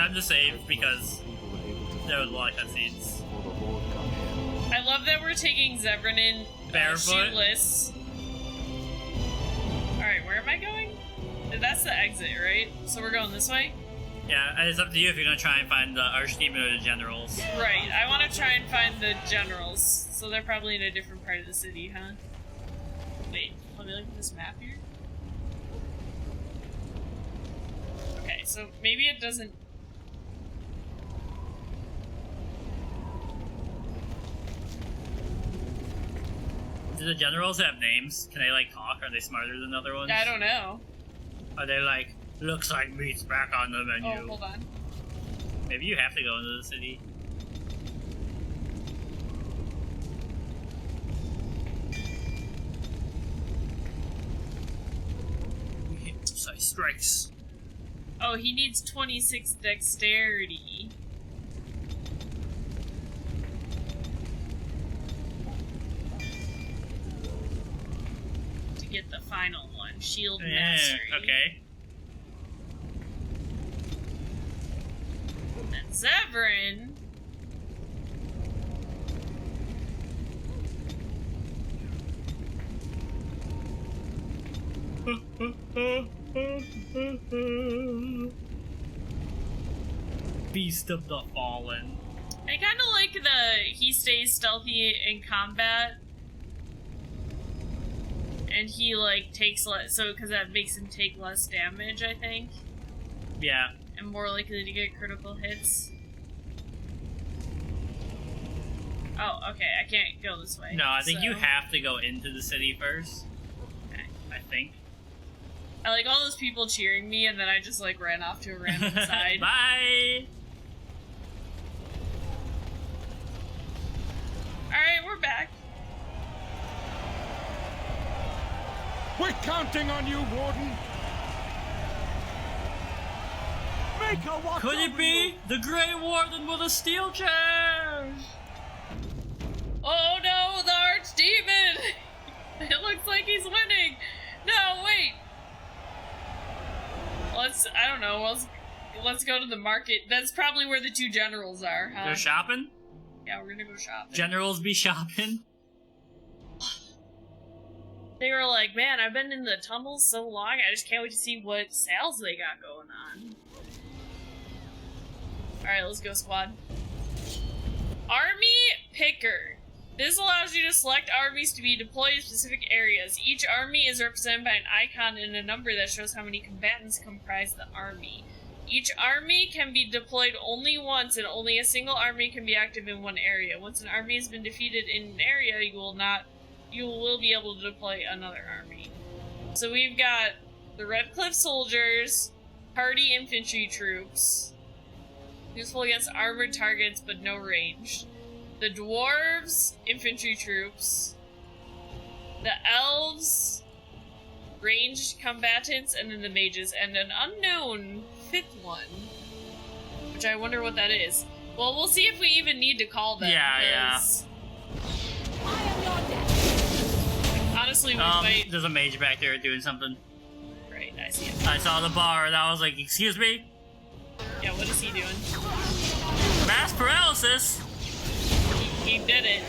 time to save because there was a lot of cutscenes. I love that we're taking Zevran in Barefoot. shoeless. Alright, where am I going? That's the exit, right? So we're going this way? Yeah, and it's up to you if you're gonna try and find the archdemon or the generals. Right, I want to try and find the generals. So they're probably in a different part of the city, huh? Wait, let me look at this map here. Okay, so maybe it doesn't... Do the generals have names? Can they like talk? Are they smarter than other ones? I don't know. Are they like, looks like meat's back on the menu? Oh, hold on. Maybe you have to go into the city. We hit precise strikes. Oh, he needs 26 dexterity. To get the final one. Shield mastery. Okay. And Zevran. Beast of the Fallen. I kind of like he stays stealthy in combat. And he, like, takes less, so, because that makes him take less damage, I think. Yeah. And more likely to get critical hits. Oh, okay, I can't go this way. No, I think you have to go into the city first. Okay. I think. I like all those people cheering me, and then I just, like, ran off to a random side. Bye! Alright, we're back. We're counting on you, Warden. Make her walk. Could it be the Grey Warden with a steel chair? Oh no, the archdemon! It looks like he's winning! No, wait! I don't know, let's go to the market. That's probably where the two generals are, huh? They're shopping? Yeah, we're gonna go shopping. Generals be shopping? They were like, man, I've been in the tunnels so long, I just can't wait to see what sales they got going on. Alright, let's go, squad. Army Picker. This allows you to select armies to be deployed in specific areas. Each army is represented by an icon and a number that shows how many combatants comprise the army. Each army can be deployed only once, and only a single army can be active in one area. Once an army has been defeated in an area, you will be able to deploy another army. So we've got the Red Cliff Soldiers, Hardy Infantry Troops, useful against armored targets but no range. The Dwarves, Infantry Troops, the Elves, ranged combatants, and then the Mages, and an unknown fifth one, which I wonder what that is. Well, we'll see if we even need to call them. Yeah. Honestly, we might... There's a mage back there doing something. Right, I see it. I saw the bar and I was like, excuse me? Yeah, what is he doing? Mass paralysis? He did it.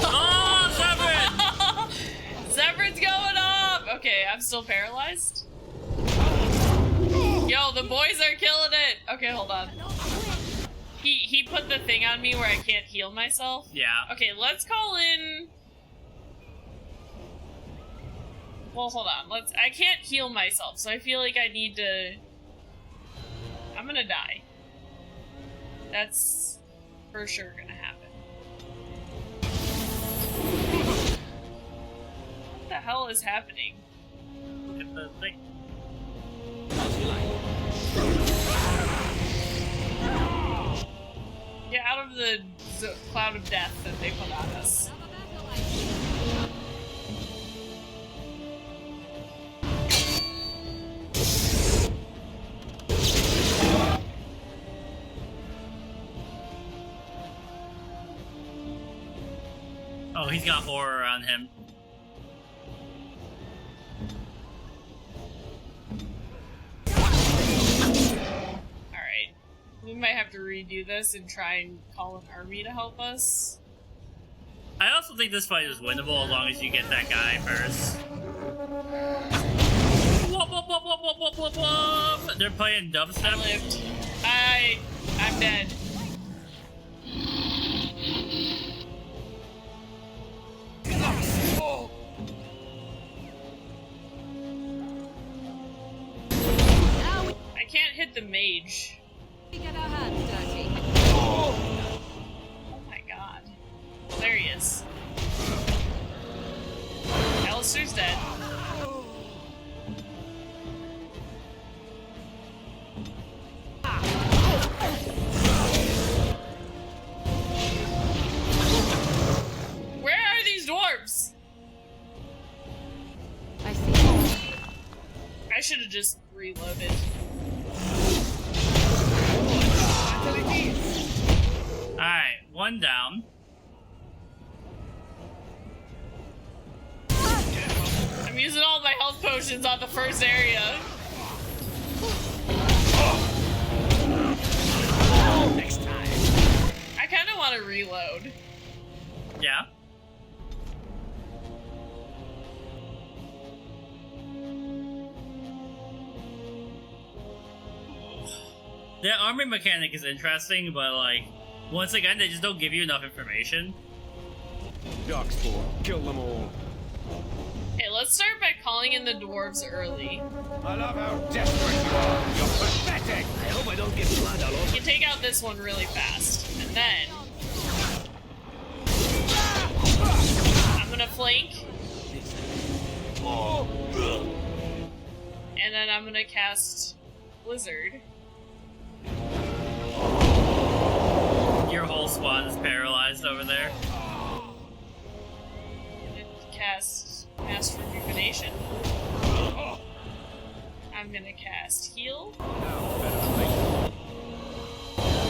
Oh, Zevran! Zevran's going up! Okay, I'm still paralyzed. Yo, the boys are killing it! Okay, hold on. He put the thing on me where I can't heal myself. Yeah. Okay, let's call in... Well, hold on. I can't heal myself, so I feel like I need to... I'm gonna die. That's for sure gonna happen. What the hell is happening? Hit the thing. Get out of the cloud of death that they put on us. Oh, he's got horror on him. might have to redo this and try and call an army to help us. I also think this fight is winnable as long as you get that guy first. Whoop, whoop, whoop, whoop, whoop, whoop, whoop, whoop. They're playing dubstep. I lived. I'm dead. I can't hit the mage. We get our hands dirty. Oh my god. There he is. Alistair's dead. Where are these dwarves? I see. I should have just reloaded. Alright, one down. I'm using all my health potions on the first area. Next time. I kind of want to reload. Yeah. The army mechanic is interesting, but like, once again, they just don't give you enough information. Darkspawn, kill them all. Okay, let's start by calling in the dwarves early. I love how desperate you are. You're pathetic. I hope I don't get blood all We over. can take out this one really fast. And then... I'm gonna flank. And then I'm gonna cast Blizzard. Your whole squad is paralyzed over there. And cast Mass Rejuvenation. I'm gonna cast Heal. I'm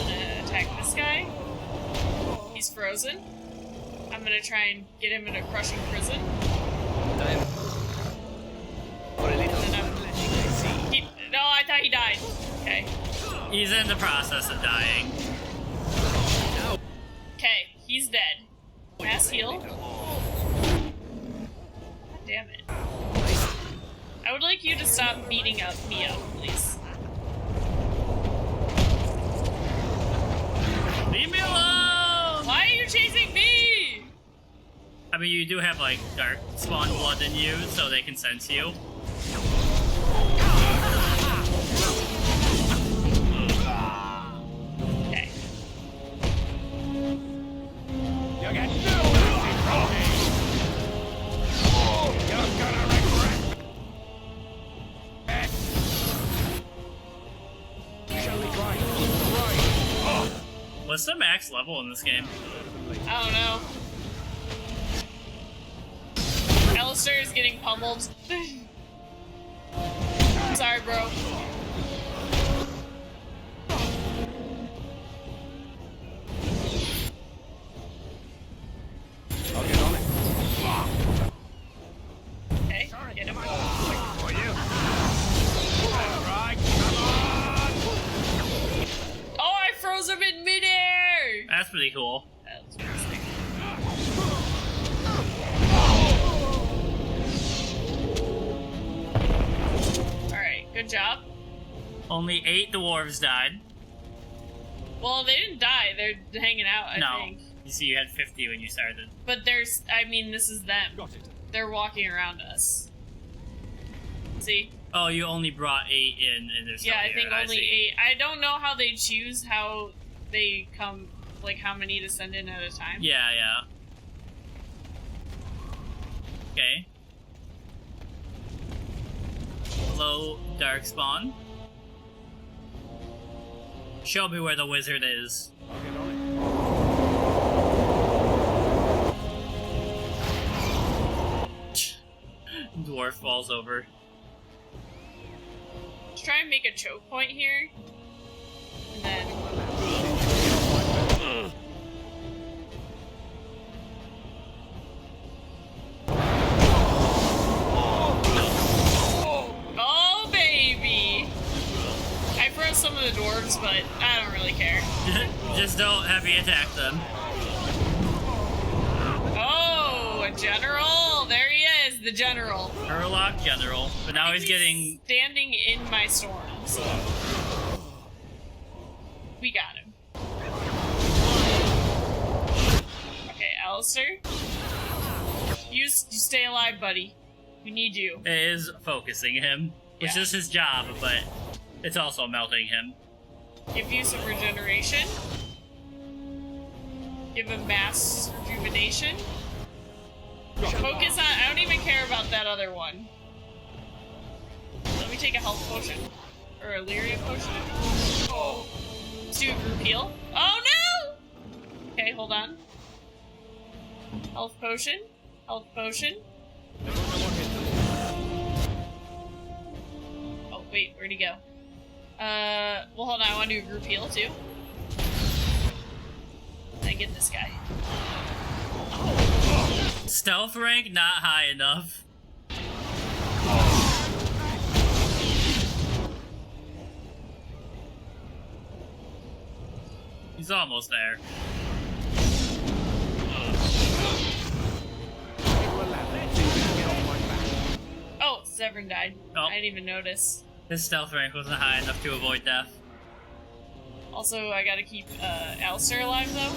gonna attack this guy. He's frozen. I'm gonna try and get him in a crushing prison. Time for a little And then bloodletting, No, I thought he died. Okay. He's in the process of dying. Okay, he's dead. Mass heal. God damn it. I would like you to stop beating me up, please. Leave me alone! Why are you chasing me? I mean, you do have like dark spawn blood in you, so they can sense you. Okay. You get no mercy from me. You're gonna regret it. Shall we try? Oh, What's the max level in this game? I don't know. Alistair is getting pummeled. I'm sorry, bro. I'll get on it. Okay, get him. For you. All right, come on. Oh, I froze him in midair! That's pretty cool. That was pretty sick. Alright, good job. Only 8 dwarves died. Well, they didn't die. They're hanging out, I No. think. You see, you had 50 when you started. But there's, I mean, this is them. Got it. They're walking around us. See? Oh, you only brought 8 in, and there's Yeah, still I here. think only see. 8. I don't know how they choose how they come, like how many to send in at a time. Yeah, yeah. Okay. Hello, Darkspawn. Show me where the wizard is. I'll get on it. Dwarf falls over. Let's try and make a choke point here. And then... Oh, baby! I froze some of the dwarves, but I don't really care. Just don't have me attack them. Oh, a general! There he is, the general. Herlock general, but now he's getting... standing in my storms. We got him. Okay, Alistair. You stay alive, buddy. We need you. It is focusing him, which is his job, but it's also melting him. Give you some regeneration. Give him mass rejuvenation. Focus on... I don't even care about that other one. Let me take a health potion. Or a lyrium potion. Oh. Let's do a group heal. Oh no! Okay, hold on. Health potion. Health potion. Oh, wait, where'd he go? Well, hold on, I want to do a group heal, too. I get this guy. Stealth rank not high enough. He's almost there. Oh, Severin died. Oh. I didn't even notice. His stealth rank wasn't high enough to avoid death. Also, I gotta keep Alistair alive, though.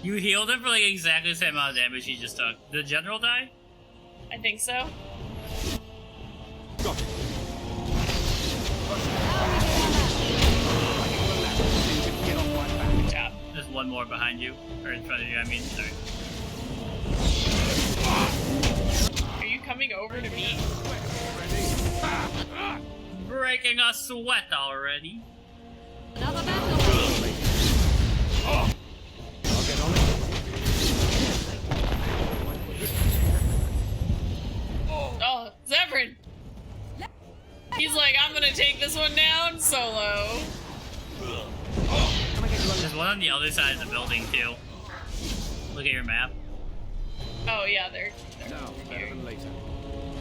You healed him for like exactly the same amount of damage he just took. Did the general die? I think so. Got it. Good job. There's one more behind you. Or in front of you, I mean, sorry. Are you coming over to me? Breaking a sweat already. Another battle. I'll get on it. Oh, Severin! He's like, I'm gonna take this one down solo. There's one on the other side of the building, too. Look at your map. Oh, yeah, they're Now, better than later.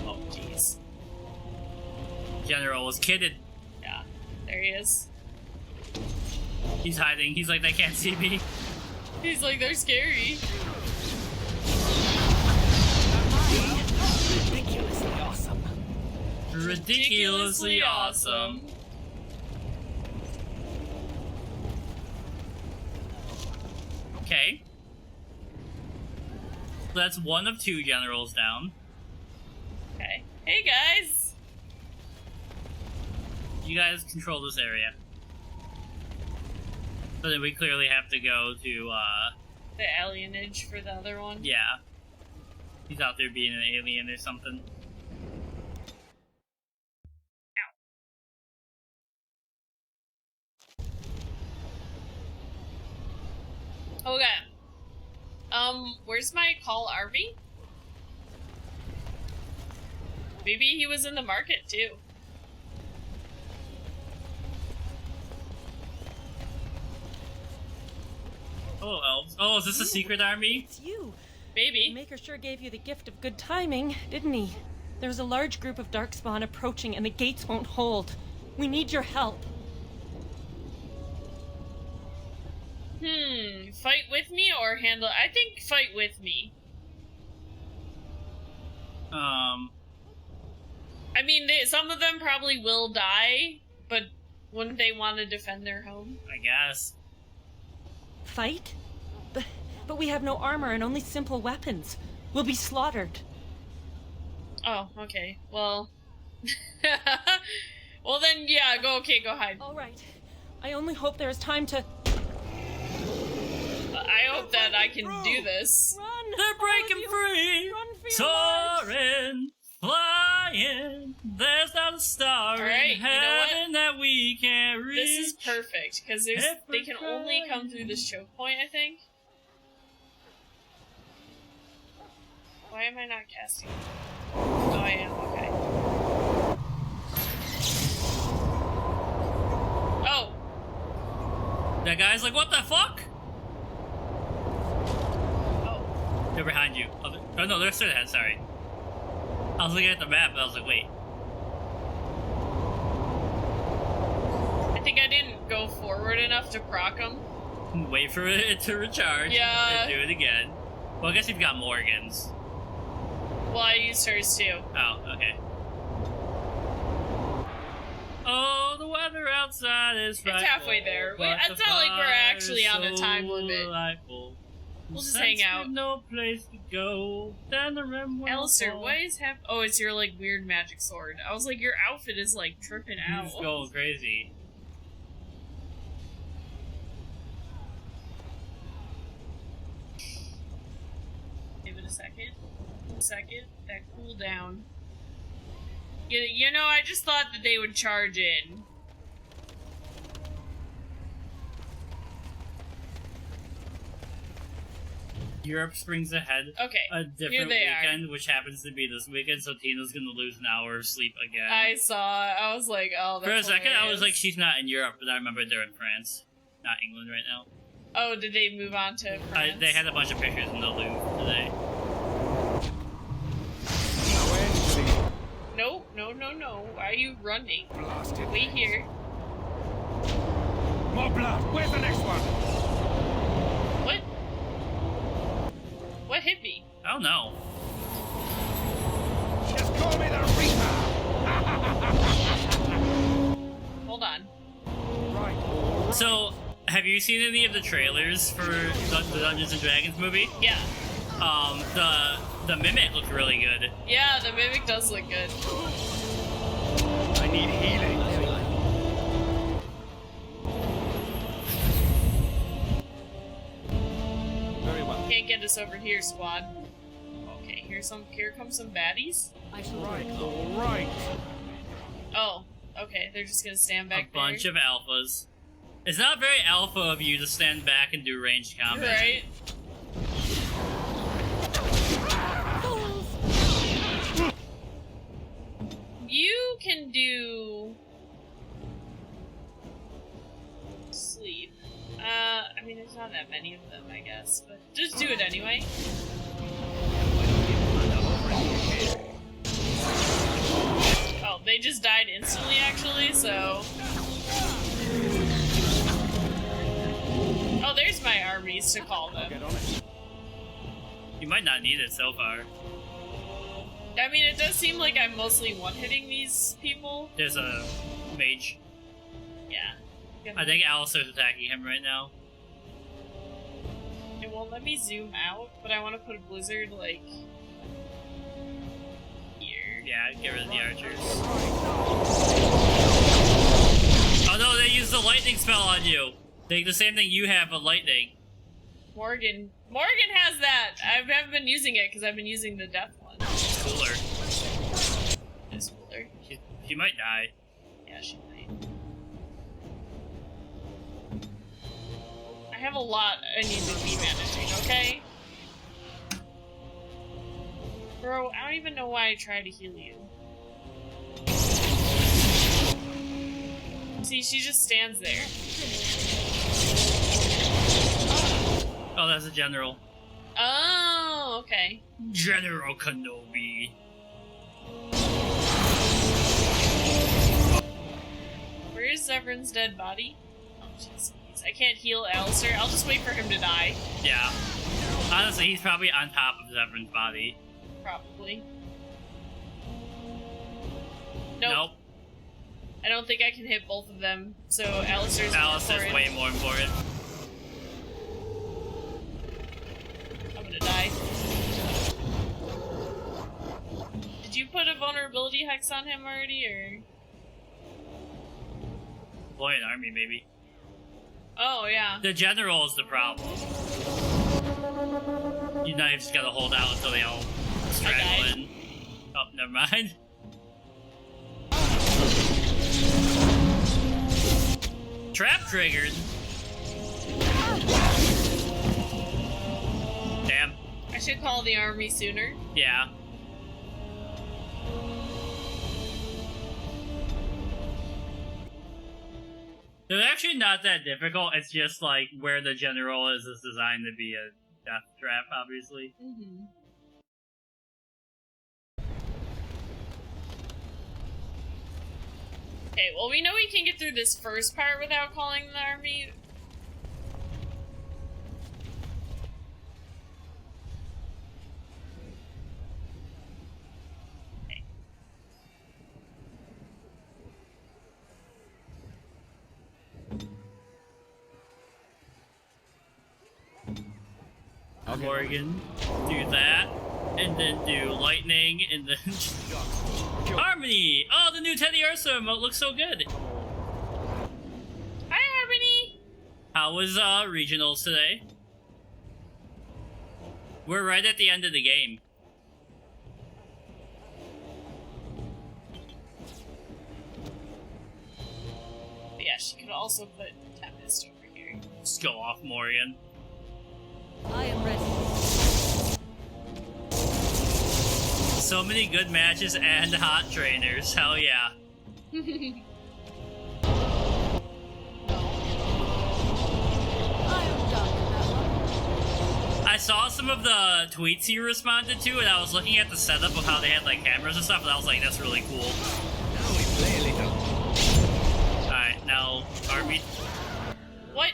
Oh, jeez. General was kidded. Yeah, there he is. He's hiding. He's like, they can't see me. He's like, they're scary. Ridiculously awesome. Ridiculously awesome. Okay. So that's one of two generals down. Okay. Hey, guys! You guys control this area. So then we clearly have to go to, The alienage for the other one. yeah. He's out there being an alien or something. Okay. Where's my call Arby? Maybe he was in the market, too. Oh, elves. Oh, is this a secret army? It's you. Maybe. The Maker sure gave you the gift of good timing, didn't he? There's a large group of Darkspawn approaching and the gates won't hold. We need your help. Fight with me or handle... I think fight with me. I mean, some of them probably will die, but wouldn't they want to defend their home? I guess. Fight? But we have no armor and only simple weapons. We'll be slaughtered. Oh, okay. Well... well then, yeah, go hide. All right. I only hope there is time to... I hope that I can do this. Run! They're breaking free! Run for your lives! Soaring, flying, there's not a star Alright, in you know what? heaven that we can't reach. This is perfect, because they can only come through this choke point, I think. Why am I not casting? Oh, I am, okay. Oh! That guy's like, what the fuck? Oh. They're behind you. Oh no, they're straight ahead, sorry. I was looking at the map and I was like, wait. I think think I didn't go forward enough to proc him. Wait for it to recharge. Yeah. And do it again. Well, I guess you've got Morgan's. Well, I used hers too. Oh, okay. Oh, the weather outside is frightful. halfway there. but It's the not like we're fire actually is on a time so limit. delightful. We'll just Since hang out. we've no place to go. Denerim will Alistair, fall. what is happening? Oh, it's your, like, weird magic sword. I was like, your outfit is, like, tripping out. He's going crazy. Give it a second. That cooldown. You know, I just thought that they would charge in. Europe springs ahead. Okay, A different here they weekend, which happens to be this weekend, so Tina's gonna lose an hour of sleep again. I saw it. I was like, oh, that's For a second, I was hilarious. like, she's not in Europe, but I remember they're in France, not England right now. Oh, did they move on to France? They had a bunch of pictures in the Louvre today. No, no, no, no. Why are you running? Blasted. Wait here. More blood. Where's the next one? What? What hit me? I don't know. Just call me the Reaper. Hold on. Right. So, have you seen any of the trailers for the Dungeons and Dragons movie? Yeah. The Mimic looked really good. Yeah, the mimic does look good. I need healing. Very well. Can't get us over here, squad. Okay, here comes some baddies. I shall Right. All right. Oh, okay, they're just gonna stand back A bunch of alphas. It's not very alpha of you to stand back and do ranged there. combat. Right? You can do sleep. I mean, there's not that many of them, I guess, but just do it anyway. Oh, they just died instantly, actually, so. Oh, there's my armies to call them. Get on it. You might not need it so far. I mean, it does seem like I'm mostly one-hitting these people. There's a mage. Yeah. I think Alistair's attacking him right now. It won't let me zoom out, but I want to put a blizzard, like, here. Yeah, get rid of the archers. Oh no, they used the lightning spell on you! The same thing you have, but lightning. Morgan has that! I haven't been using it, because I've been using the death one. It's cooler. It's cooler. She might die. Yeah, she might. I have a lot I need to be managing, okay? Bro, I don't even know why I tried to heal you. See, she just stands there. Oh, that's a general. Oh, okay. General Kenobi. Where is Zevran's dead body? Oh, jeez. I can't heal Alistair. I'll just wait for him to die. Yeah. Honestly, he's probably on top of Zevran's body. Probably. Nope. I don't think I can hit both of them, so Alistair's more Alistair's important. way more important. I'm gonna die. Did you put a vulnerability hex on him already, or? Boy, an army, maybe. Oh, yeah. The general is the problem. You know, you just gotta hold out until they all straggle died. in. Oh, never mind. Trap triggered. Damn. I should call the army sooner. Yeah. They're actually not that difficult. It's just like where the general is designed to be a death trap, obviously. Mm-hmm. Okay, well, we know we can get through this first part without calling the army. Morgan, do that, and then do lightning, and then Harmony! Oh, the new Teddy Ursa emote looks so good! Hi, Harmony! How was regionals today? We're right at the end of the game. But yeah, she could also put Tempest over here. Just go off, Morgan. I am ready. So many good matches and hot trainers. Hell yeah. I am done with that one. I saw some of the tweets you responded to, and I was looking at the setup of how they had like cameras and stuff, and I was like, that's really cool. Now we play a little. Alright, now, army. What?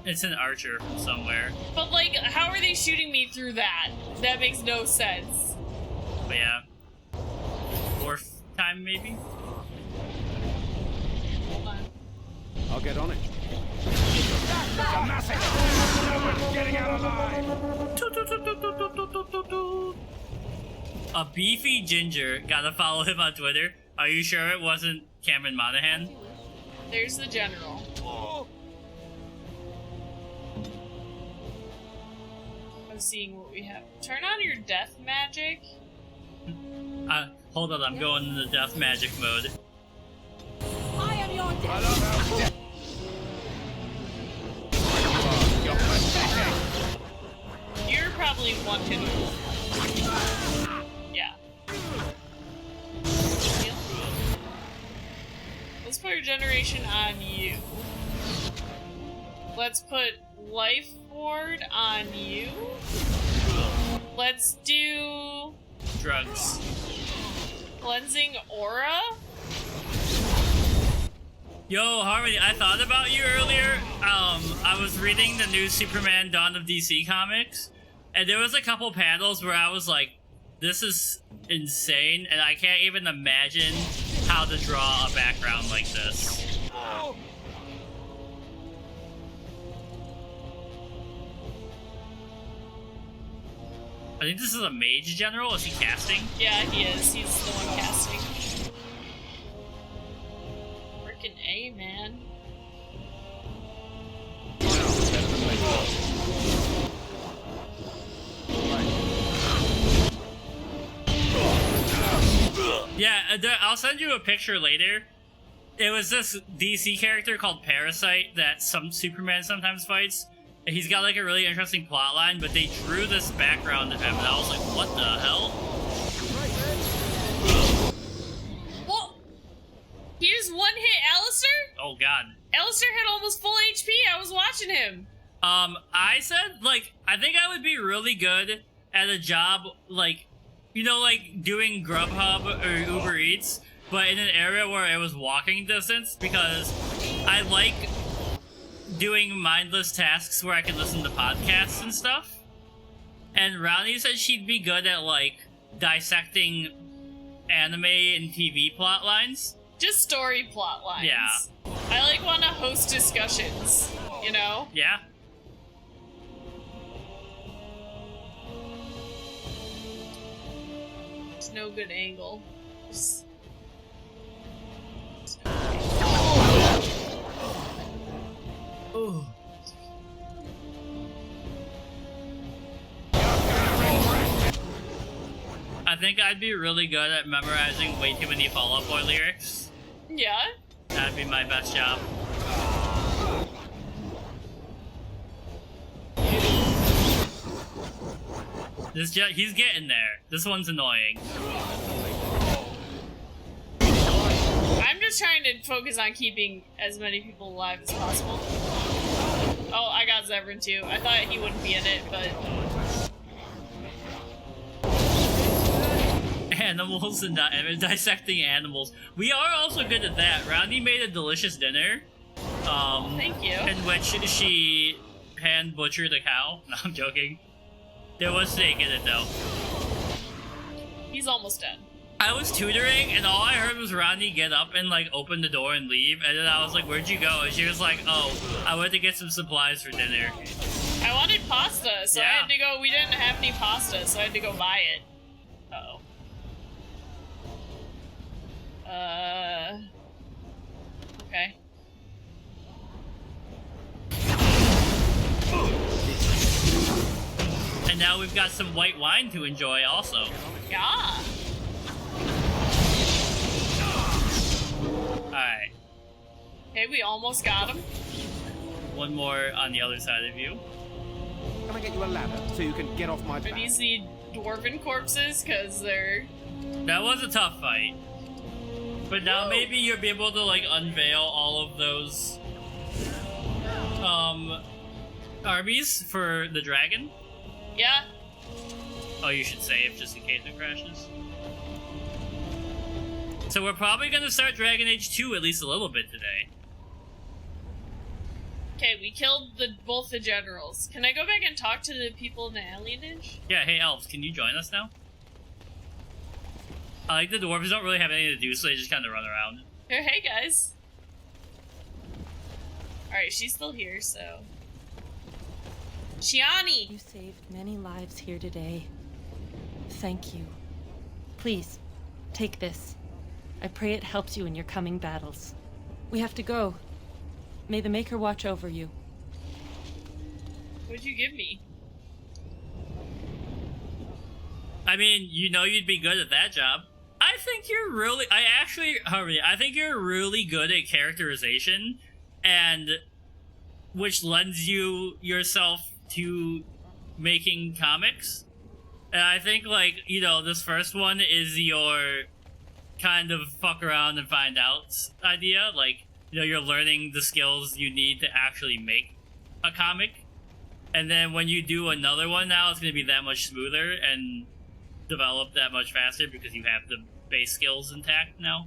It's an archer from somewhere. But, like, how are they shooting me through that? That makes no sense. But yeah. Fourth time, maybe? Hold on. I'll get on it. It's a massacre! No one's getting out alive! A beefy ginger. Gotta follow him on Twitter. Are you sure it wasn't Cameron Monaghan? There's the general. I'm seeing what we have. Turn on your death magic. Hold on, I'm going into death magic mode. I am your I death. love how death. You're pathetic! You're probably one hit. Yeah. Heal. Let's put regeneration on you. Let's put life ward on you. Let's do Drugs. cleansing aura. Yo, Harmony, I thought about you earlier. I was reading the new Superman Dawn of DC comics, and there was a couple panels where I was like, this is insane, and I can't even imagine how to draw a background like this. I think this is a mage general. Is he casting? Yeah, he is. He's the one casting. Freaking A, man. Yeah, I'll send you a picture later. It was this DC character called Parasite that some Superman sometimes fights. And he's got like a really interesting plot line, but they drew this background of him, and I was like, what the hell? Well, he just one hit Alistair? Oh god. Alistair had almost full HP. I was watching him. I said, like, I think I would be really good at a job, like, you know, like, doing Grubhub or Uber Eats, but in an area where it was walking distance, because I like doing mindless tasks where I can listen to podcasts and stuff. And Ronnie said she'd be good at, like, dissecting anime and TV plot lines. Just story plot lines. Yeah. I like want to host discussions, you know? Yeah. It's no good angle. Just- Ooh. I think I'd be really good at memorizing way too many Fall Out Boy lyrics. Yeah? That'd be my best job. He's getting there. This one's annoying. I'm just trying to focus on keeping as many people alive as possible. Oh, I got Zevran too. I thought he wouldn't be in it, but... animals and not dissecting animals. We are also good at that. Ronnie made a delicious dinner. Thank you. In which she hand butchered a cow. No, I'm joking. There was steak in it though. He's almost done. I was tutoring, and all I heard was Ronnie get up and like open the door and leave. And then I was like, "Where'd you go?" And she was like, "Oh, I went to get some supplies for dinner." I wanted pasta, so I Yeah. had to go. We didn't have any pasta, so I had to go buy it. Uh-oh. Okay. And now we've got some white wine to enjoy also. Yeah. Alright. Okay, we almost got him. One more on the other side of you. Can I get you a ladder so you can get off my Are back? these the dwarven corpses? Because they're... That was a tough fight. But now maybe you'll be able to like unveil all of those armies for the dragon. Yeah. Oh, you should save just in case it crashes. So we're probably gonna start Dragon Age 2 at least a little bit today. Okay, we killed both the generals. Can I go back and talk to the people in the alienage? Yeah, hey elves, can you join us now? I like the dwarves don't really have anything to do, so they just kind of run around. Hey guys. Alright, she's still here, so... Shiani! You saved many lives here today. Thank you. Please, take this. I pray it helps you in your coming battles. We have to go. May the Maker watch over you. What'd you give me? I mean, you know you'd be good at that job. I think you're really... Harvey, I think you're really good at characterization, and which lends you yourself to making comics. And I think, like, you know, this first one is your kind of fuck around and find out idea. Like, you know, you're learning the skills you need to actually make a comic. And then when you do another one now, it's going to be that much smoother and develop that much faster because you have the base skills intact now.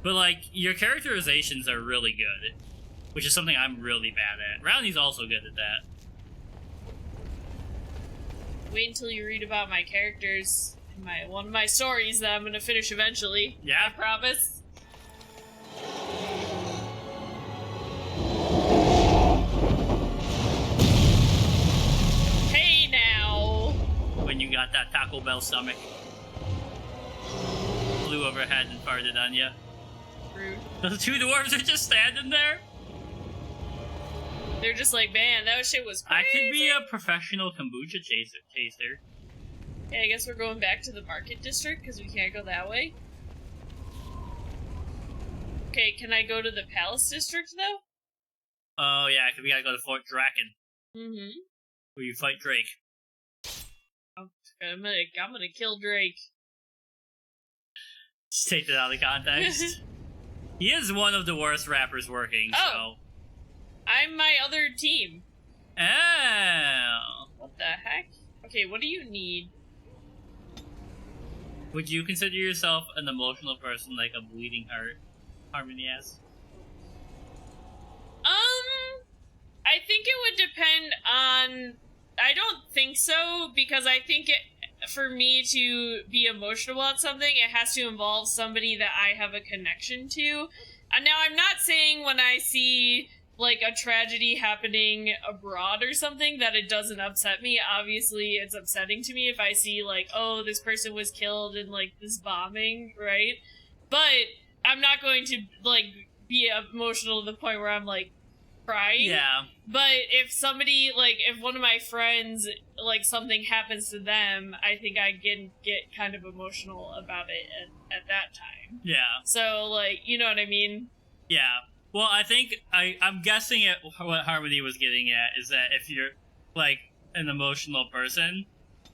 But, like, your characterizations are really good, which is something I'm really bad at. Ronnie's also good at that. Wait until you read about my characters in one of my stories that I'm gonna finish eventually. Yeah. I promise. Hey now! When you got that Taco Bell stomach. Flew overhead and farted on you. Rude. Those two dwarves are just standing there. They're just like, man, that shit was crazy. I could be a professional kombucha chaser. Okay, I guess we're going back to the market district because we can't go that way. Okay, can I go to the palace district though? Oh yeah, because we gotta go to Fort Draken, Mm-hmm. where you fight Drake. I'm gonna kill Drake. Just take that out of context. He is one of the worst rappers working, Oh. I'm my other team. so... Oh. What the heck? Okay, what do you need? Would you consider yourself an emotional person like a bleeding heart, Harmony asks? I think it would depend on... I don't think so, because I think for me to be emotional about something, it has to involve somebody that I have a connection to. And now, I'm not saying when I see, like, a tragedy happening abroad or something that it doesn't upset me. Obviously, it's upsetting to me if I see, like, oh, this person was killed in, like, this bombing, right? But I'm not going to, like, be emotional to the point where I'm, like, crying. Yeah. But if somebody, like, if one of my friends, like, something happens to them, I think I get kind of emotional about it at that time. Yeah. So, like, you know what I mean? Yeah. Well, I think I'm guessing what Harmony was getting at is that if you're like an emotional person,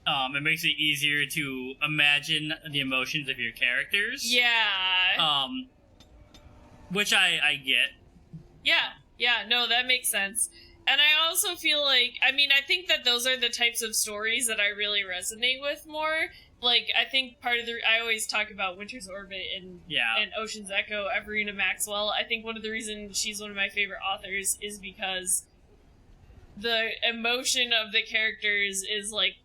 it makes it easier to imagine the emotions of your characters. Yeah. Which I get. Yeah, no, that makes sense. And I also feel like, I mean, I think that those are the types of stories that I really resonate with more. like, I think part of the... I always talk about Winter's Orbit and Ocean's Echo, Everina Maxwell. I think one of the reasons she's one of my favorite authors is because the emotion of the characters is, like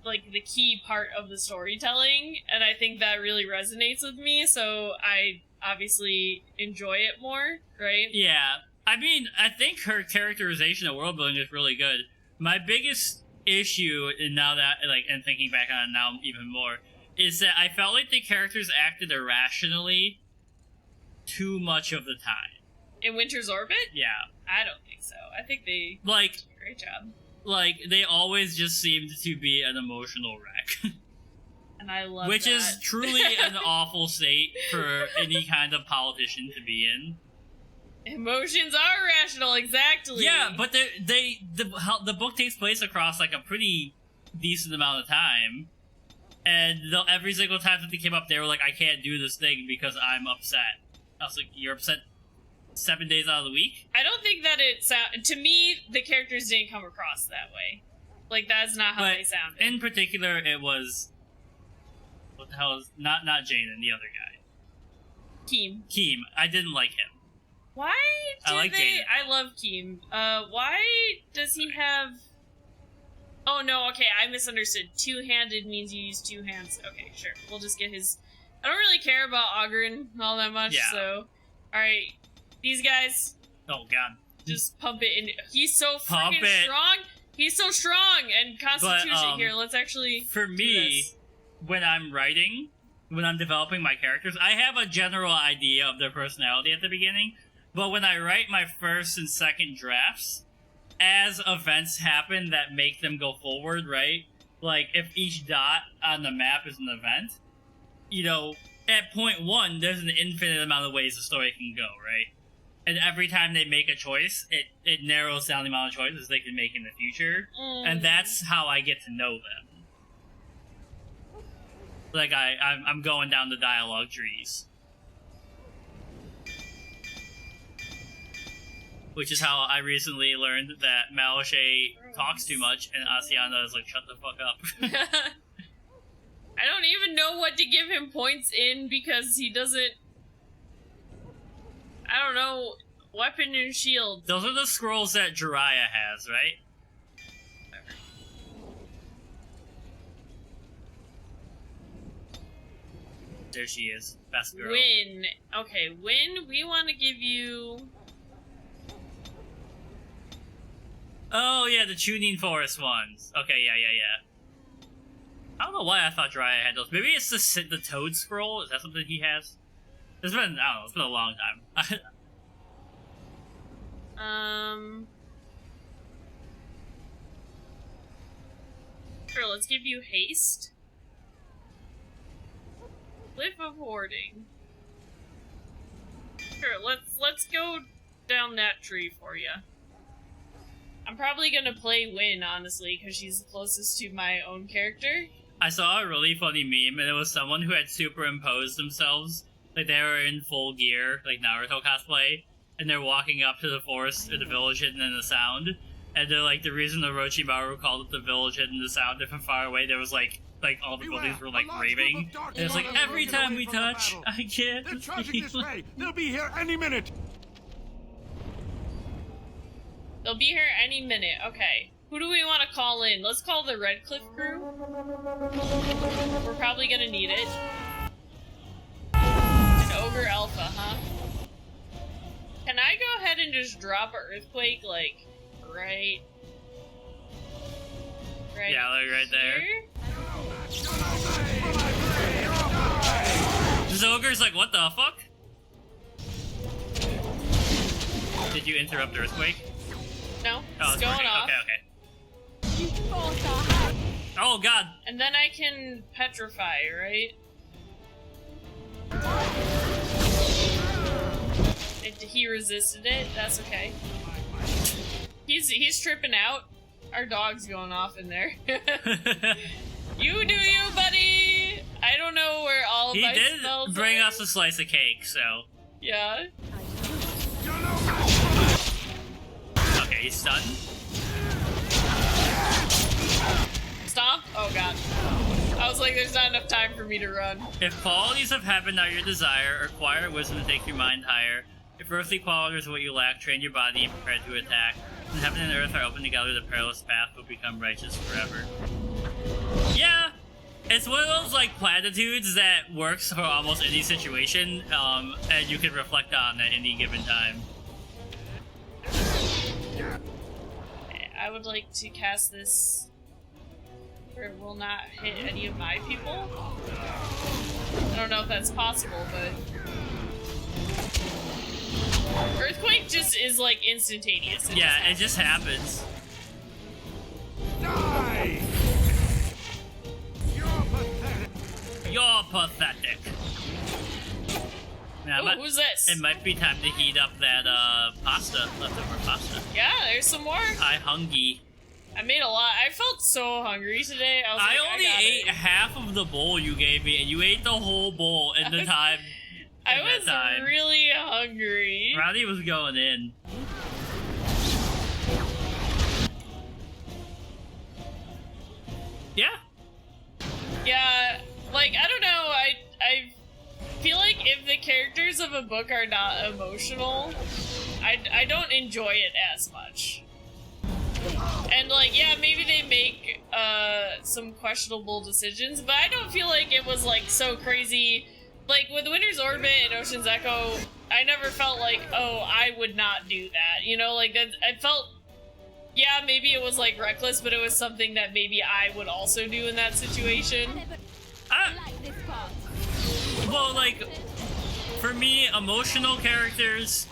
the key part of the storytelling, and I think that really resonates with me, so I obviously enjoy it more, right? Yeah. I mean, I think her characterization and world building is really good. My biggest issue, and now that, like, and thinking back on it now even more, is that I felt like the characters acted irrationally too much of the time. In Winter's Orbit? Yeah. I don't think so. I think they did a great job. Like, they always just seemed to be an emotional wreck. And I love Which that. is truly an awful state for any kind of politician to be in. Emotions are rational, exactly. Yeah, but the book takes place across, like, a pretty decent amount of time. And every single time that they came up, they were like, I can't do this thing because I'm upset. I was like, you're upset 7 days out of the week? I don't think that to me, the characters didn't come across that way. Like, that's not how they sounded. In particular, it was... What the hell is... Not Jaden, the other guy. Keem. I didn't like him. Why do Jaden. I love Keem. Why does he have... Oh, no, okay, I misunderstood. Two-handed means you use two hands. Okay, sure. We'll just get his... I don't really care about Ogren all that much, so... Alright, these guys... Oh, God. Just pump it in. He's so freaking strong! He's so strong! And Constitution, here, let's actually for me, when I'm writing, when I'm developing my characters, I have a general idea of their personality at the beginning, but when I write my first and second drafts, as events happen that make them go forward, right? Like, if each dot on the map is an event, you know, at point 1, there's an infinite amount of ways the story can go, right? And every time they make a choice, it narrows down the amount of choices they can make in the future. And that's how I get to know them. Like, I'm going down the dialogue trees. Which is how I recently learned that Malachet talks too much, and Asiana is like, shut the fuck up. I don't even know what to give him points in, because he doesn't... I don't know. Weapon and shield. Those are the scrolls that Jiraiya has, right? There she is. Best girl. Win. Okay, Win, we want to give you... Oh, yeah, the Tuning Forest ones. Okay, yeah. I don't know why I thought Jiraiya had those. Maybe it's the Toad Scroll? Is that something he has? It's been, I don't know, it's been a long time. Sure, let's give you haste. Cliff of Hoarding. Sure, let's go down that tree for you. I'm probably gonna play Win, honestly, because she's the closest to my own character. I saw a really funny meme, and it was someone who had superimposed themselves. Like, they were in full gear, like Naruto cosplay, and they're walking up to the forest or the village hidden in the sound, and they're like, the reason Orochimaru called it the village hidden in the sound, if from far away there was like all the buildings were like raving. And it's like, every time we touch, I can't. They're charging this way. They'll be here any minute. They'll be here any minute. Okay. Who do we want to call in? Let's call the Red Cliff crew. We're probably gonna need it. An Ogre Alpha, huh? Can I go ahead and just drop an Earthquake, like, right? Yeah, like right there. Here? This ogre's like, what the fuck? Did you interrupt Earthquake? No, Oh, it's going working. off. Okay. Oh god. And then I can petrify, right? He resisted it. That's okay. He's tripping out. Our dog's going off in there. You do you, buddy. I don't know where all of my spells did bring are. us a slice of cake, so Yeah. okay, he's stunned. Stomp. Oh god. I was like, there's not enough time for me to run. If qualities of heaven are your desire, acquire wisdom to take your mind higher. If earthly qualities are what you lack, train your body and prepare to attack. When heaven and earth are open together, the perilous path will become righteous forever. Yeah, it's one of those like platitudes that works for almost any situation, and you can reflect on at any given time. I would like to cast this where it will not hit any of my people. I don't know if that's possible, but Earthquake just is like instantaneous. Yeah, it just happens. Die! You're pathetic. Yeah, Ooh, who's this? It might be time to heat up that pasta, leftover pasta. Yeah, there's some more. I hungry. I made a lot. I felt so hungry today. I was like, only ate half of the bowl you gave me, and you ate the whole bowl in the time. I was really hungry. Ronnie was going in. Yeah. Yeah, like, I don't know, I feel like if the characters of a book are not emotional, I don't enjoy it as much. And, like, yeah, maybe they make some questionable decisions, but I don't feel like it was, like, so crazy. Like, with Winter's Orbit and Ocean's Echo, I never felt like, oh, I would not do that. You know, like, that, I felt, yeah, maybe it was, like, reckless, but it was something that maybe I would also do in that situation. Well, like, for me, emotional characters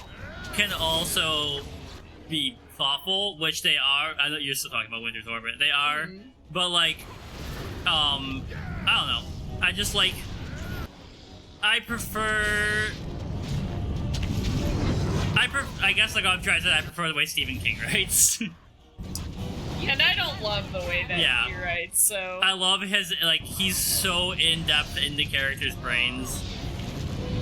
can also be thoughtful, which they are. I know you're still talking about Winter's Orbit. They are, but, like, I don't know. I just, like, I guess, like, I'm trying to say, I prefer the way Stephen King writes. Yeah, and I don't love the way that Yeah. he writes, so... I love his, like, he's so in-depth in the characters' brains.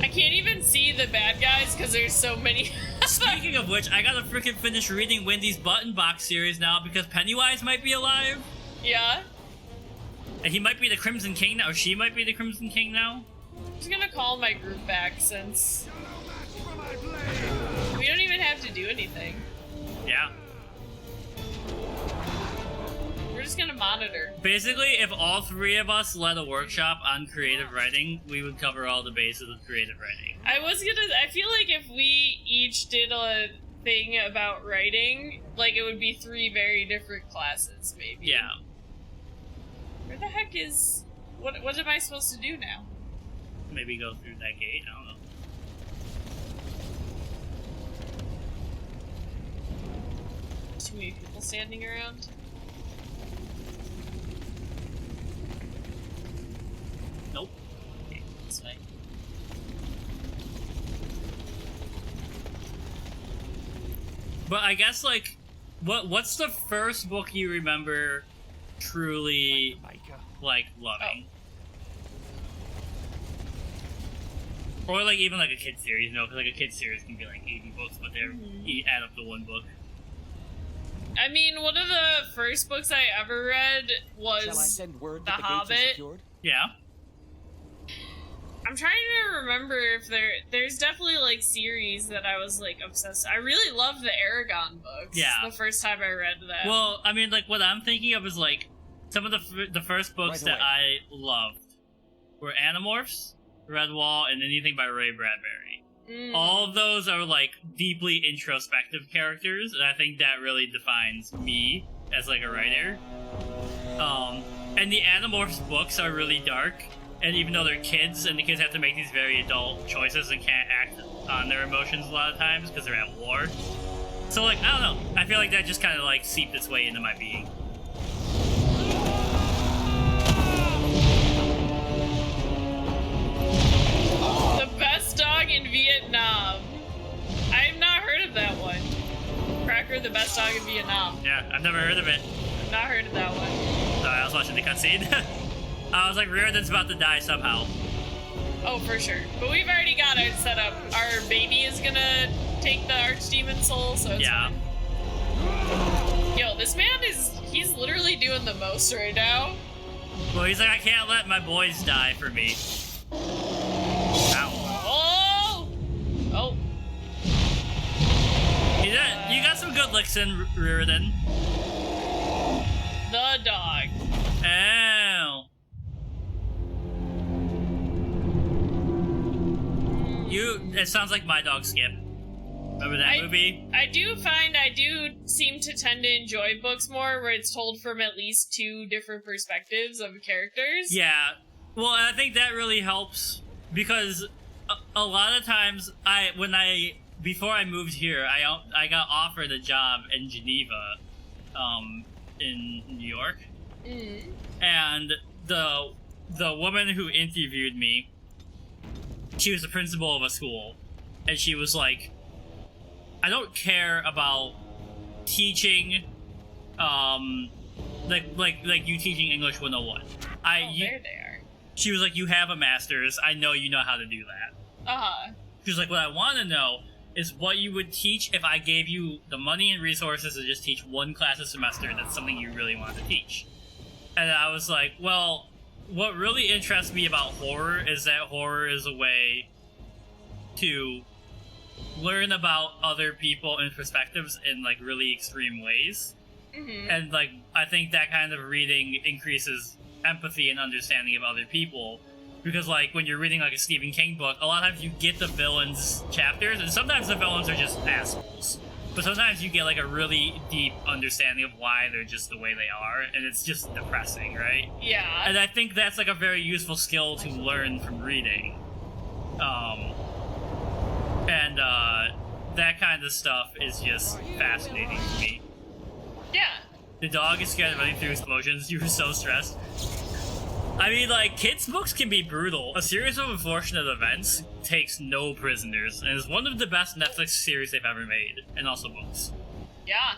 I can't even see the bad guys because there's so many. Speaking of which, I gotta freaking finish reading Wendy's Button Box series now because Pennywise might be alive. Yeah? And he might be the Crimson King now, or she might be the Crimson King now. I'm just gonna call my group back since... we don't even have to do anything. Yeah. We're just gonna monitor. Basically, if all three of us led a workshop on creative writing, we would cover all the bases of creative writing. I feel like if we each did a thing about writing, like, it would be 3 very different classes, maybe. Yeah. Where the heck is... What am I supposed to do now? Maybe go through that gate, I don't know. Too many people standing around? Nope. Okay, this way. But I guess, like, what's the first book you remember truly, like, loving? Or, like, even, like, a kid series, you know, because, like, a kid series can be, like, 80 books, but they're you add up to one book. I mean, one of the first books I ever read was Shall I send word The that the gates are Hobbit. secured? Yeah. I'm trying to remember if there's definitely, like, series that I was, like, obsessed. I really loved the Aragon books. Yeah. The first time I read them. Well, I mean, like, what I'm thinking of is, like, some of the first books Right that I loved were Animorphs, Redwall, and anything by Ray Bradbury. All of those are, like, deeply introspective characters, and I think that really defines me as, like, a writer. And the Animorphs books are really dark, and even though they're kids, and the kids have to make these very adult choices and can't act on their emotions a lot of times because they're at war. So, like, I don't know. I feel like that just kind of, like, seeped its way into my being. The Best Dog in Vietnam. I've not heard of that one. Cracker, the Best Dog in Vietnam. Yeah, I've never heard of it. I've not heard of that one. Sorry, I was watching the cutscene. I was like, Riordan's about to die somehow. Oh, for sure. But we've already got it set up. Our baby is gonna take the archdemon soul, so it's Yeah. fine. Yo, this man he's literally doing the most right now. Well, he's like, I can't let my boys die for me. Ow. Oh! Oh. You got some good licks in, Riordan. The dog. Ow. It sounds like My Dog Skip. Remember that movie? I do seem to tend to enjoy books more where it's told from at least two different perspectives of characters. Yeah. Well, I think that really helps because a lot of times before I moved here, I got offered a job in Geneva, in New York. Mm. And the woman who interviewed me, she was the principal of a school, and she was like, I don't care about teaching, like you teaching English 101. There they are. She was like, you have a master's, I know you know how to do that. Uh-huh. She was like, what I want to know is what you would teach if I gave you the money and resources to just teach one class a semester that's something you really want to teach. And I was like, well, what really interests me about horror is that horror is a way to learn about other people and perspectives in, like, really extreme ways. Mm-hmm. And, like, I think that kind of reading increases empathy and understanding of other people. Because, like, when you're reading, like, a Stephen King book, a lot of times you get the villains' chapters, and sometimes the villains are just assholes. But sometimes you get, like, a really deep understanding of why they're just the way they are, and it's just depressing, right? Yeah. And I think that's, like, a very useful skill to learn from reading. That kind of stuff is just fascinating to me. Yeah. The dog is scared of running through explosions. You were so stressed. I mean, like, kids' books can be brutal. A series of unfortunate events takes no prisoners, and is one of the best Netflix series they've ever made, and also books. Yeah.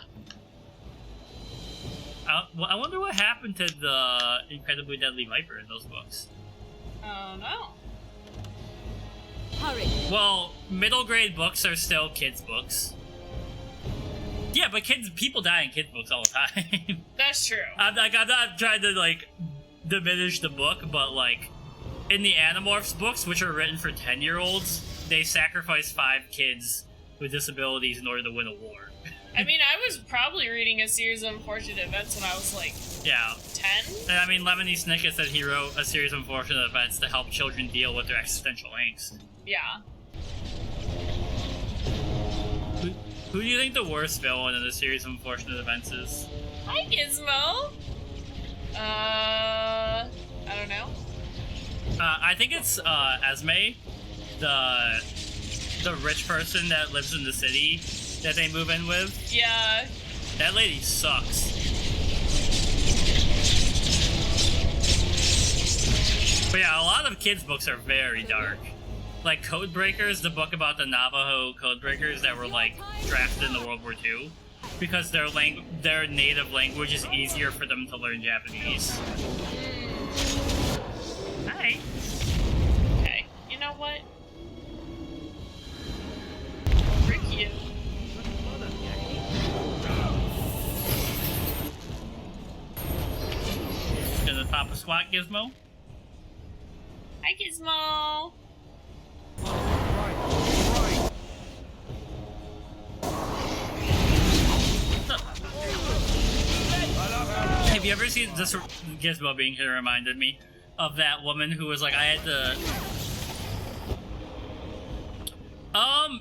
I wonder what happened to the Incredibly Deadly Viper in those books. Oh, no. Hurry. Well, middle grade books are still kids' books. Yeah, but people die in kids' books all the time. That's true. I'm not trying to, like, diminish the book, but, like, in the Animorphs books, which are written for 10-year-olds, they sacrifice 5 kids with disabilities in order to win a war. I mean, I was probably reading a series of unfortunate events when I was, like, Yeah. 10? And I mean, Lemony Snicket said he wrote a series of unfortunate events to help children deal with their existential angst. Yeah. Who do you think the worst villain in the series of unfortunate events is? Hi, Gizmo! I don't know. I think it's Esme, the rich person that lives in the city that they move in with. Yeah. That lady sucks. But yeah, a lot of kids' books are very dark. Like Codebreakers, the book about the Navajo codebreakers that were, like, drafted in the World War II. Because their native language is easier for them to learn Japanese. Hi. Okay. You know what? Frick you. Gonna pop a squat, Gizmo? Hi, Gizmo! Have you ever seen this? Gizmo being here reminded me of that woman who was like, I had to...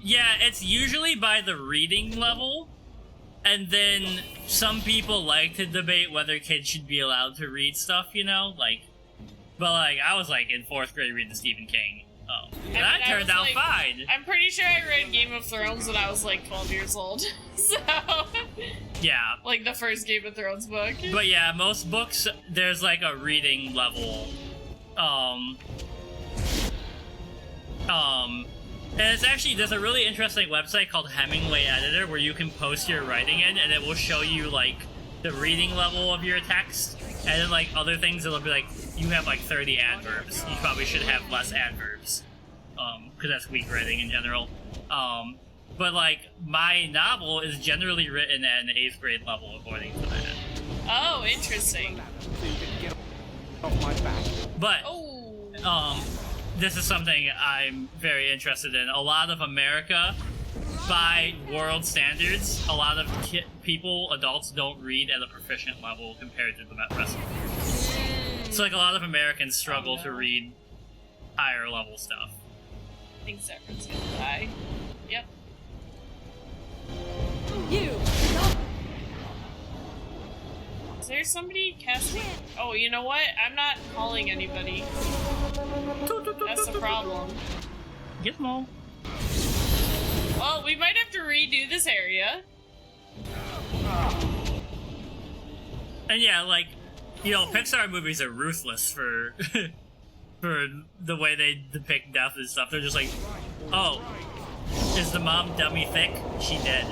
yeah, it's usually by the reading level, and then some people like to debate whether kids should be allowed to read stuff, you know? Like, but, like, I was, like, in 4th grade reading Stephen King. Oh. And that turned out fine. I'm pretty sure I read Game of Thrones when I was, like, 12 years old. So... Yeah. Like, the first Game of Thrones book. But yeah, most books, there's, like, a reading level. And it's actually, there's a really interesting website called Hemingway Editor where you can post your writing in, and it will show you, like, the reading level of your text. And then, like, other things, it'll be like, you have, like, 30 adverbs. You probably should have less adverbs. Because that's weak writing in general. But, like, my novel is generally written at an 8th grade level, according to that. Oh, interesting. Off my back. But Oh. this is something I'm very interested in. A lot of America, by world standards, a lot of people, adults, don't read at a proficient level compared to the rest of the world. So, like, a lot of Americans struggle to read higher level stuff. I think Zephyr's gonna die. Yep. You. Is there somebody casting? Oh, you know what? I'm not calling anybody. That's the problem. Gizmo. Well, we might have to redo this area. And yeah, like, you know, Pixar movies are ruthless for for the way they depict death and stuff. They're just like, oh, is the mom dummy thick? She dead.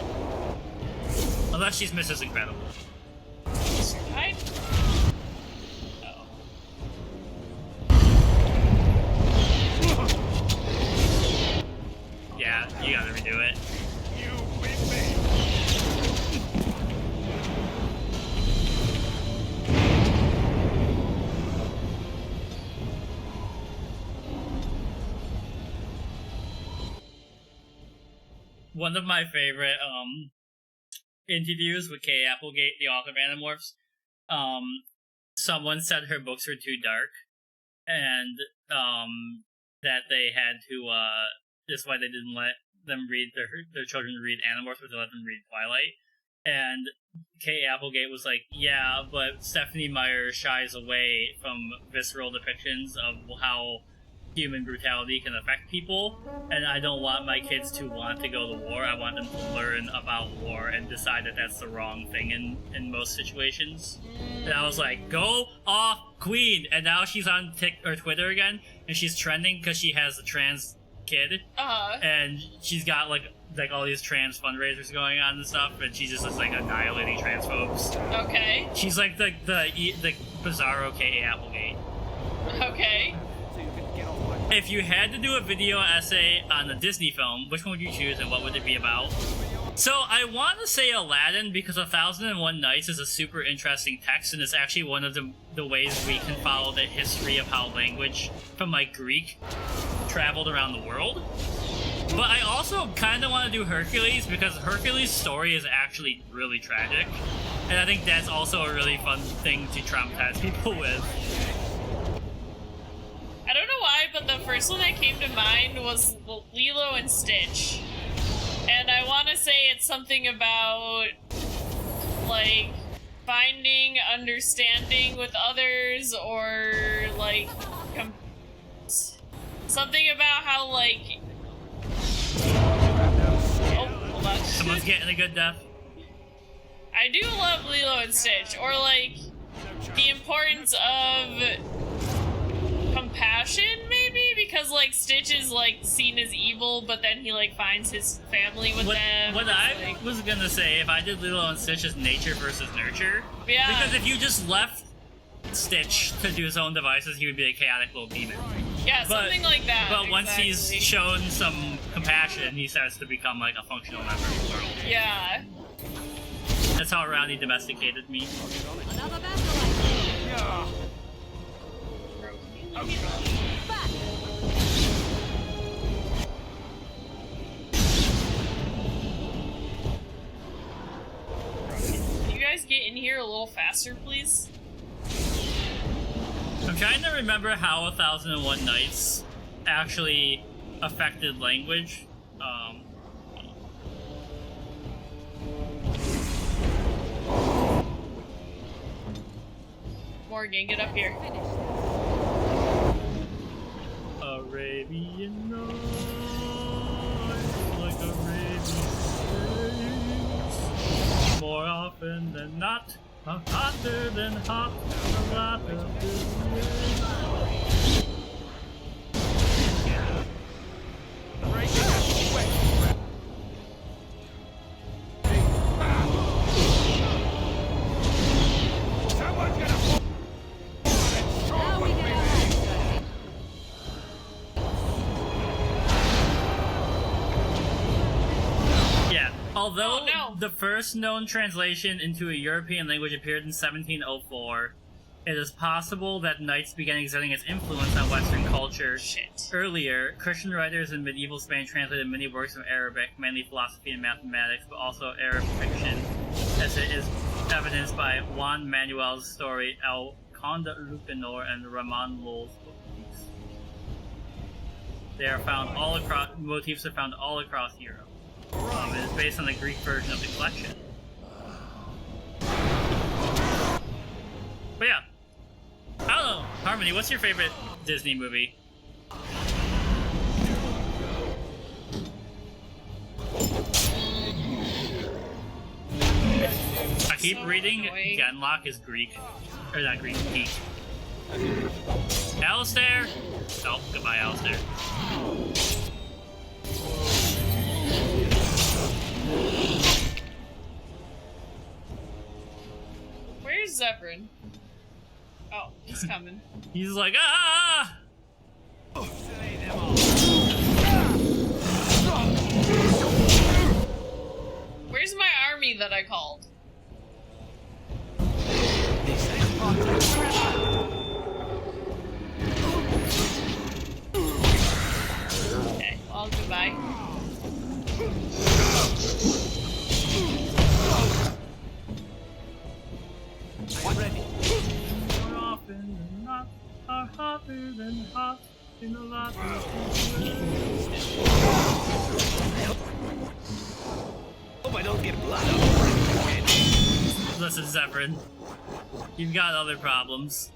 Unless she's Mrs. Incredible. Right? Oh. Yeah, you gotta redo it. You with me. One of my favorite interviews with Kay Applegate, the author of Animorphs, someone said her books were too dark, and that they had to that's why they didn't let them read their children read Animorphs, but they let them read Twilight. And Kay Applegate was like, yeah, but Stephanie Meyer shies away from visceral depictions of how human brutality can affect people, and I don't want my kids to want to go to war. I want them to learn about war and decide that that's the wrong thing in most situations. And I was like, go off, Queen! And now she's on Twitter again, and she's trending because she has a trans kid, and she's got like all these trans fundraisers going on and stuff, and she's just like annihilating transphobes. Okay. She's like the bizarro K.A. Applegate. Okay. So you can get off my back. If you had to do a video essay on a Disney film, which one would you choose and what would it be about? So I want to say Aladdin because 1001 Nights is a super interesting text, and it's actually one of the ways we can follow the history of how language from like Greek traveled around the world. But I also kind of want to do Hercules because Hercules' story is actually really tragic, and I think that's also a really fun thing to traumatize people with. I don't know why, but the first one that came to mind was Lilo and Stitch. And I want to say it's something about, like, finding understanding with others, or, like, something about how, like... Oh, hold on. Someone's getting a good death. I do love Lilo and Stitch, or, like, the importance of compassion, maybe? Because, like, Stitch is, like, seen as evil, but then he, like, finds his family with them. What I was gonna say, if I did Lilo and Stitch, is nature versus nurture. Yeah. Because if you just left Stitch to do his own devices, he would be a chaotic little demon. Yeah, something like that. But once he's exactly. shown some compassion, he starts to become, like, a functional member of the world. Yeah. That's how Ronnie domesticated me. Another battle Yeah. back. Can you guys get in here a little faster, please? I'm trying to remember how 1001 Nights actually affected language. Morgan, get up here. Arabian Nights, like Arabian Nights. More often than not, I'm hotter than hot, a lot of Breaking a sweat. Someone's gonna fall. Now we get our hands dirty. Yeah, although Oh, no. the first known translation into a European language appeared in 1704, It is possible that knights began exerting its influence on Western culture. Shit. Earlier, Christian writers in medieval Spain translated many works from Arabic, mainly philosophy and mathematics, but also Arab fiction, as it is evidenced by Juan Manuel's story El Conde Lucanor and Ramon Lull's books. They are found all across. Motifs are found all across Europe. It is based on the Greek version of the collection. But yeah. I don't know. Harmony, what's your favorite Disney movie? I keep reading Genlock is Greek. Or not Greek, geek. Alistair? Oh, goodbye, Alistair. Where's Zebrin? Oh, he's coming. He's like, ah! Where's my army that I called? Okay, well, goodbye. I'm ready. Are hotter than hot in the lot. Hope I don't get blood all over my head. Listen, Zephyrin, you've got other problems.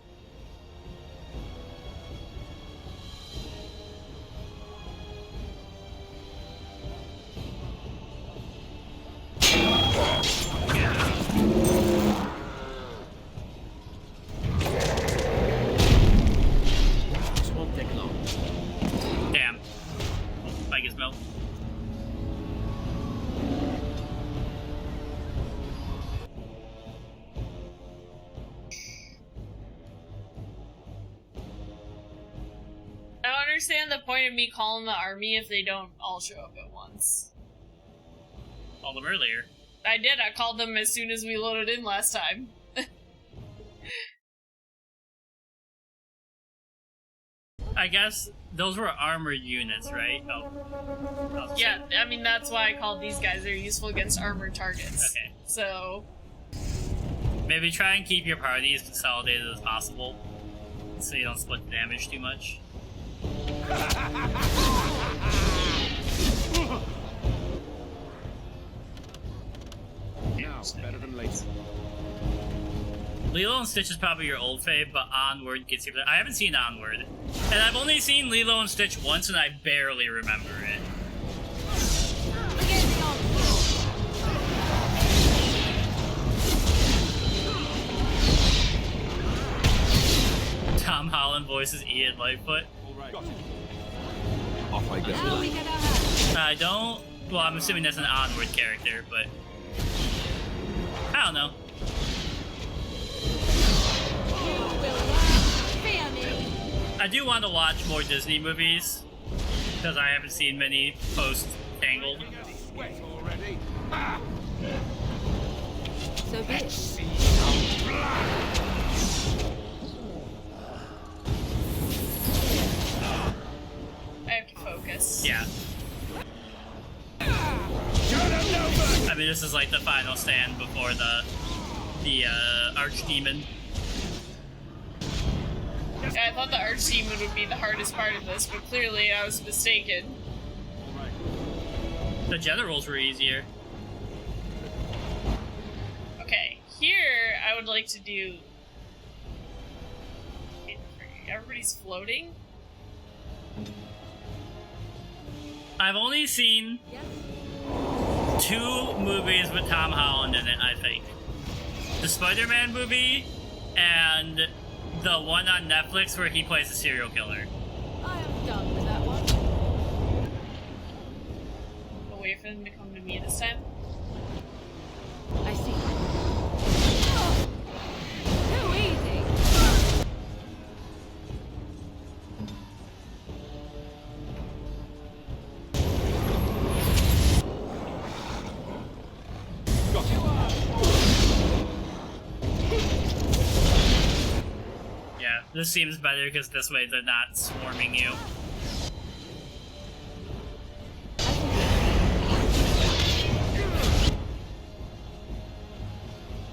Understand the point of me calling the army if they don't all show up at once. Called them earlier. I did. I called them as soon as we loaded in last time. I guess those were armored units, right? Oh. Yeah, I mean, that's why I called these guys. They're useful against armored targets. Okay. So... maybe try and keep your party as consolidated as possible, so you don't split the damage too much. Now, better than late. Lilo and Stitch is probably your old fave, but Onward gets you. I haven't seen Onward, and I've only seen Lilo and Stitch once, and I barely remember it. Tom Holland voices Ian Lightfoot. Right. Off I go. I don't. Well, I'm assuming that's an Onward character, but I don't know. I do want to watch more Disney movies because I haven't seen many post-Tangled. Sweat already. So be it. I have to focus. Yeah. I mean, this is like the final stand before the archdemon. I thought the archdemon would be the hardest part of this, but clearly I was mistaken. The generals were easier. Okay, here I would like to do... Everybody's floating? I've only seen 2 movies with Tom Holland in it, I think. The Spider-Man movie and the one on Netflix where he plays a serial killer. I am done with that one. I'll wait for them to come to me this time. I see. Too easy. This seems better because this way they're not swarming you.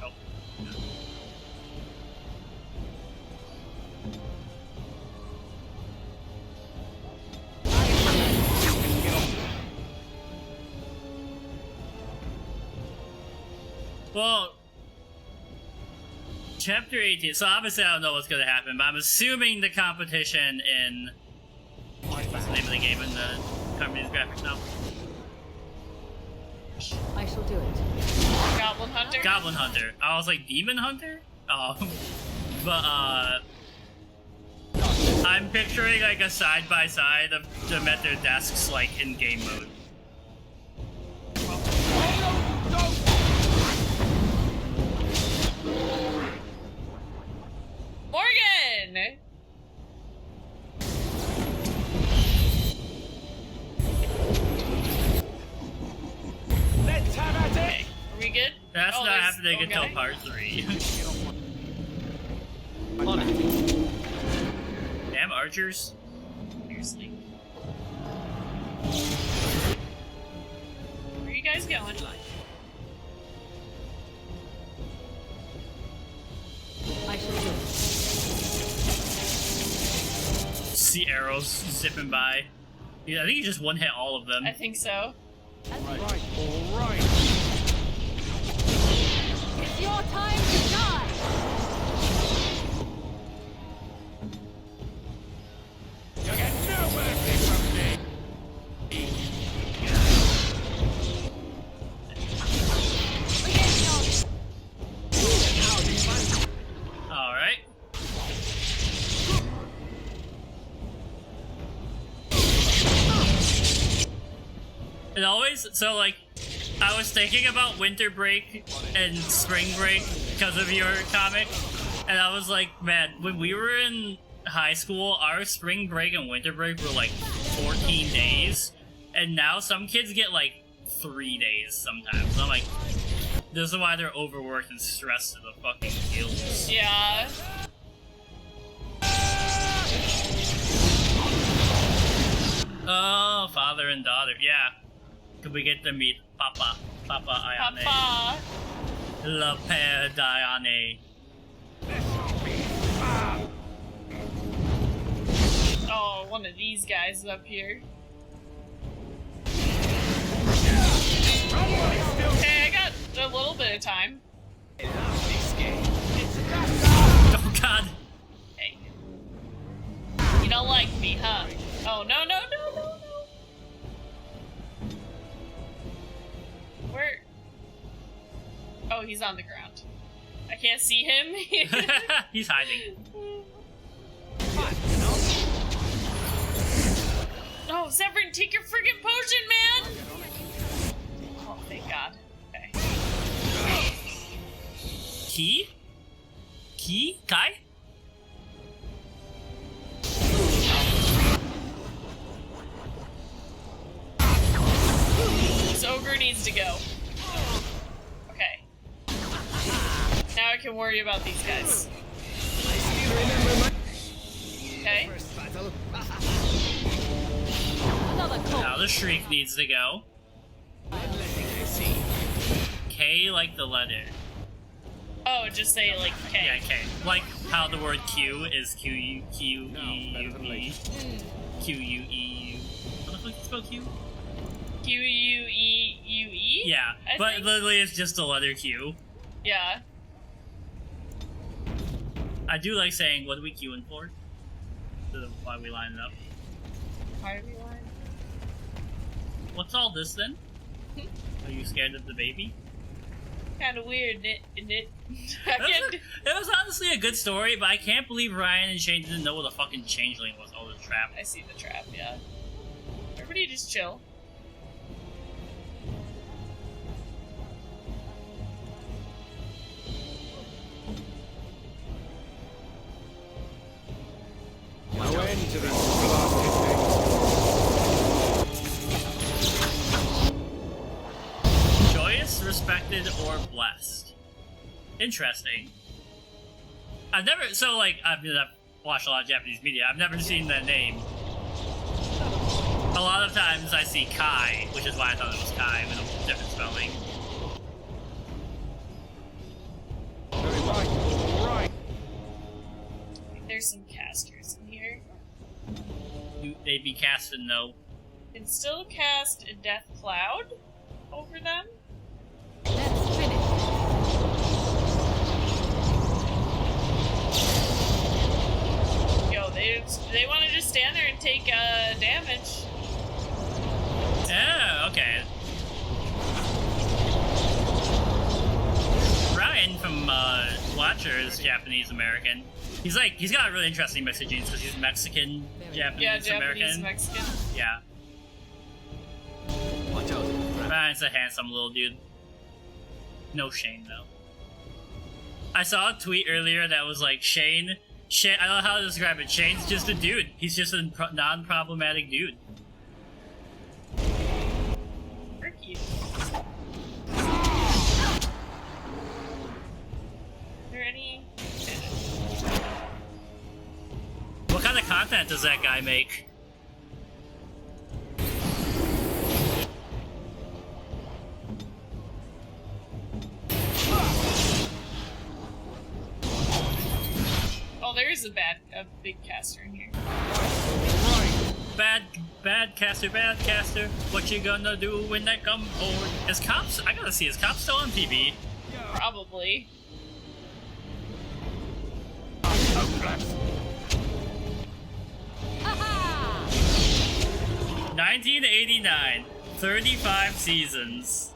Oh. Well, Chapter 18. So obviously I don't know what's gonna happen, but I'm assuming the competition in what's the name of the game in the company's graphic novel? I shall do it. Goblin Hunter? Goblin Hunter. I was like Demon Hunter? Oh. But I'm picturing like a side by side of them at their desks like in game mode. Morgan! Let's have at it! Okay, are we good? That's Oh, not there's- happening until okay. part 3. Damn archers. Seriously. Where are you guys going? I shall do it. See arrows zipping by. Yeah, I think you just one hit all of them. I think so. Right, all right. It's your time to die! You get no mercy from me! Alright. It always, so like, I was thinking about winter break and spring break because of your comic, and I was like, man, when we were in high school, our spring break and winter break were like 14 days, and now some kids get like 3 days sometimes. So I'm like, this is why they're overworked and stressed to the fucking gills. Yeah. Oh, father and daughter, yeah. Could we get to meet Papa Ayane? Papa. Le Père d'Ayane. Oh, one of these guys up here. Okay, I got a little bit of time. Oh god! Hey. You don't like me, huh? Oh, no, no, no, no, no. Where? Oh, he's on the ground. I can't see him. He's hiding. No, Severin, take your friggin' potion, man! Oh, thank God. Okay. Key? Key? Kai? This ogre needs to go. Okay. Now I can worry about these guys. Okay. Another call. Now the shriek needs to go. K like the letter. Oh, just say like K. Yeah, K. Like how the word Q is Q-U-Q-E-U-E. Q-U-E-U. What the fuck you spell Q? Q-U-E-U-E? Yeah, I but think? literally it's just the letter Q. Yeah. I do like saying, what are we queuing for? Why we line it up. Why are we lying? What's all this then? Are you scared of the baby? Kinda weird, isn't it? I It can't... was, it was honestly a good story, but I can't believe Ryan and Shane didn't know what a fucking changeling was. Oh, the trap. I see the trap, yeah. Everybody just chill. No end to this blasted thing. Joyous, respected, or blessed. Interesting. I've never, so like, I've watch a lot of Japanese media. I've never seen that name. A lot of times I see Kai, which is why I thought it was Kai with a different spelling. Very right. All right. There's some casters in here. They'd be casting though. Can still cast a death cloud over them. Let's finish. Yo, they want to just stand there and take damage. Yeah, okay. Ryan from Watcher is Japanese American. He's got a really interesting mix of genes because he's Mexican, Japanese Yeah, Japanese American. Mexican. Yeah. Watch out. Ryan's a handsome little dude. No Shane though. I saw a tweet earlier that was like Shane. I don't know how to describe it. Shane's just a dude. He's just a non-problematic dude. Are there any? What kind of content does that guy make? Oh, there is a big caster in here. Bad caster. What you gonna do when they come forward? Is cops? I gotta see. Is cops still on TV? Probably. 1989, 35 seasons.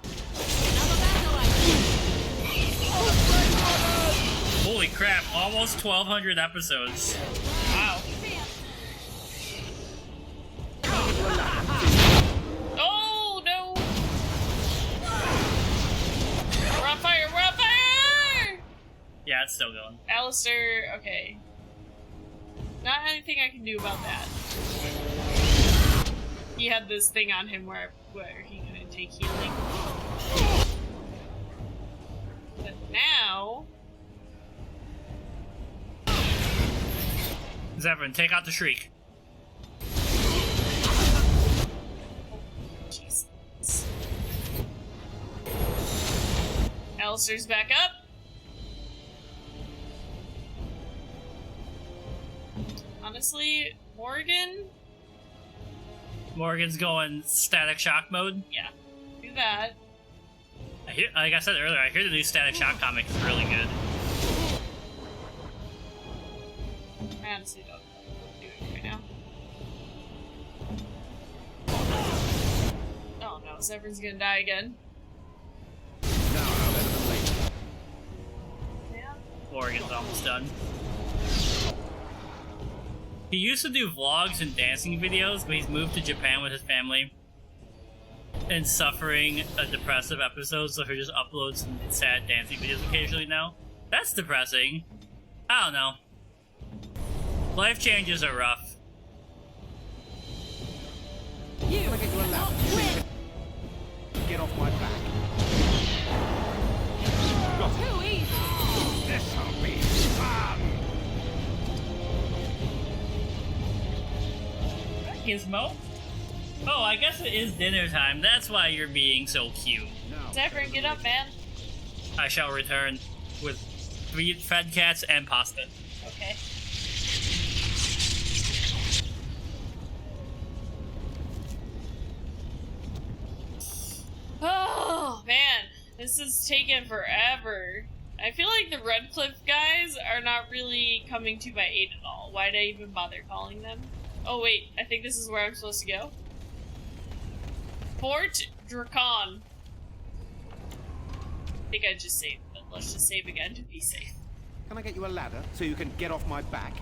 Holy crap! Almost 1,200 episodes. Wow. Oh no! We're on fire! We're on fire! Yeah, it's still going. Alistair, okay. Not anything I can do about that. He had this thing on him where he couldn't take healing. But now... Zevran, take out the shriek. Jesus. Alistair's back up. Honestly, Morgan's going static shock mode. yeah, do that. Like I said earlier, I hear the new static shock comic is really good. I honestly don't know what to do right now. Oh no, Severin's gonna die again. Yeah. Morgan's almost done. He used to do vlogs and dancing videos, but he's moved to Japan with his family and suffering a depressive episode, so he just uploads some sad dancing videos occasionally now. That's depressing. I don't know. Life changes are rough. Can I get you a lap? Get off my back. Got it. Too easy. This'll be fun. Gizmo? Oh, I guess it is dinner time. That's why you're being so cute. Now, Severin, get up, man. I shall return with 3 fed cats and pasta. Okay. Oh, man. This is taking forever. I feel like the Redcliffe guys are not really coming to my aid at all. Why'd I even bother calling them? Oh, wait. I think this is where I'm supposed to go. Fort Drakon. I think I just saved, but let's just save again to be safe. can I get you a ladder so you can get off my back?